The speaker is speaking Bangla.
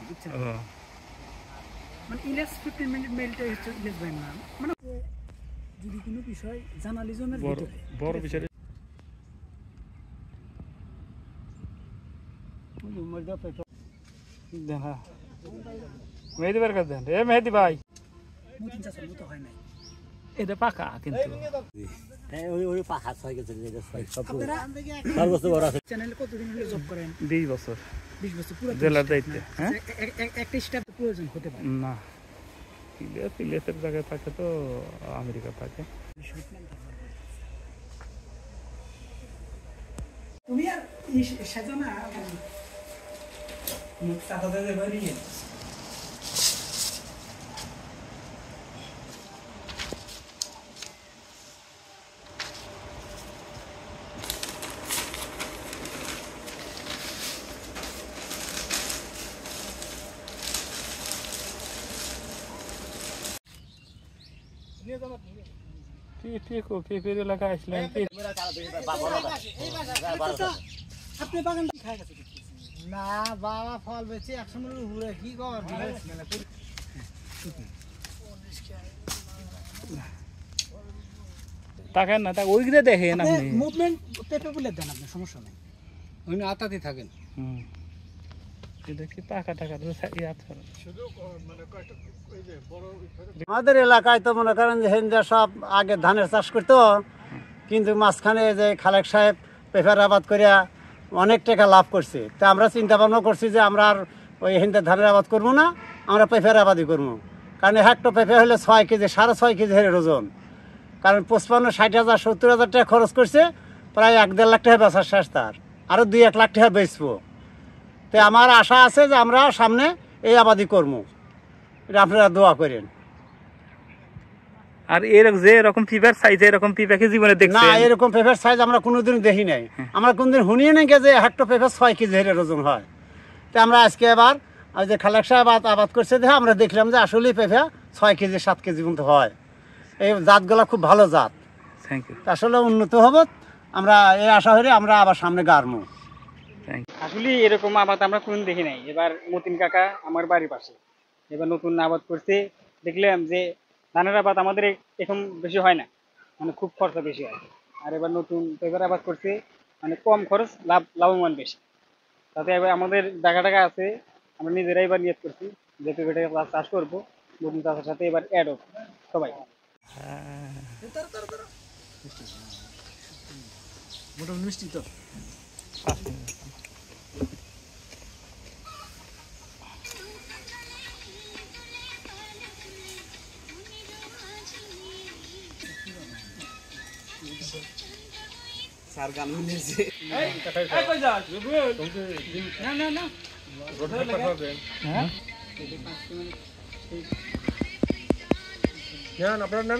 বুঝছেন মানে ইলিয়াস 15 মিনিট মেলটাই হচ্ছে ইলিয়াস ভাইয়ের নাম মানে যদি কোনো বিষয় জার্নালিজমের ভিতরে বড় বিষয় মেহেদি বের করে দেন এ মেহেদি ভাই মতিন চাচার মতো হয় নাই এটা পাকা কিন্তু ওই পাখা 6 গেছে চ্যানেলে কতদিন হলো জব করেন 20 বছর 20 বছর পুরো জেলার দায়িত্বে হ্যাঁ একটা স্টাফ প্রয়োজন হতে পারে না ইলিয়াসের জায়গায় থাকে তো আমেরিকা থাকে তুমি আর সাজানা মুখ সাদা দে বাড়িয়ে ঠিক পেঁপের এলাকায় আসলেন আপনি বাগান খাই গেছে না বাবা ফল বেচে 100 মিনিট ঘুরে কি কর তাকান না ওই গিয়ে দেখেন আপনি মুভমেন্ট পেপে বলে দেন আপনি সমস্যা নাই ওই আতাতে থাকেন দেখি পাকা টাকা আমাদের এলাকায় তো মনে করেন যে হিন্দা সব আগে ধানের চাষ করতো কিন্তু মাঝখানে যে খালেক সাহেব পেঁপের আবাদ করিয়া অনেক টাকা লাভ করছে তা আমরা চিন্তা ভাবনা করছি যে আমরা আর ওই হিন্দা ধানের আবাদ করবো না আমরা পেঁপের আবাদই করবো কারণ একটা পেঁপে হলে 6 কেজি 6.5 কেজি হেরে ওজন কারণ 55-60,000 70,000 টাকা খরচ করছে প্রায় 1-1.5 লাখ টাকা বেচার শেষ তার আরও 2-1 লাখ টাকা বেচবো তো আমার আশা আছে যে আমরা সামনে এই আবাদি করবো এটা আপনারা দোয়া করেন আর এরকম পিঁপের সাইজ এরকম পিঁপেকে জীবনে না দেখছেন এরকম পেঁপের সাইজ আমরা কোনোদিন দেখি নাই আমরা কোনদিন শুনিয়ে নাই যে একটা পেঁপে 6 কেজি হেরে ওজন হয় তো আমরা আজকে এবার ওই যে খালেক সাহেব আবাদ করছে দেখে আমরা দেখলাম যে আসলেই পেঁপে 6 কেজি 7 কেজি মতো হয় এই জাতগুলো খুব ভালো জাত থ্যাংক ইউ আসলে উন্নত হব আমরা এই আশা হলে আমরা আবার সামনে গাড়বো আসলে এরকম আবাদ আমরা কোন দেখি নাই এবার মতিন কাকা আমার বাড়ির পাশে এবার নতুন আবাদ করছে দেখলাম যে ধানের আবাদ আমাদের এখন বেশি হয় না মানে খুব খরচা বেশি হয় আর এবার নতুন পেঁপের আবাদ করছে মানে কম খরচ লাভবান বেশি তাতে এবার আমাদের জায়গা আছে আমরা নিজেরাই এবার নিয়ত করছি যে পেঁপেটাকে চাষ করবো নতুন চাষের সাথে এবার অ্যাড হোক সবাই মোটামুটি মিষ্টি তো স্যার গান শুনেছে আপনার নাম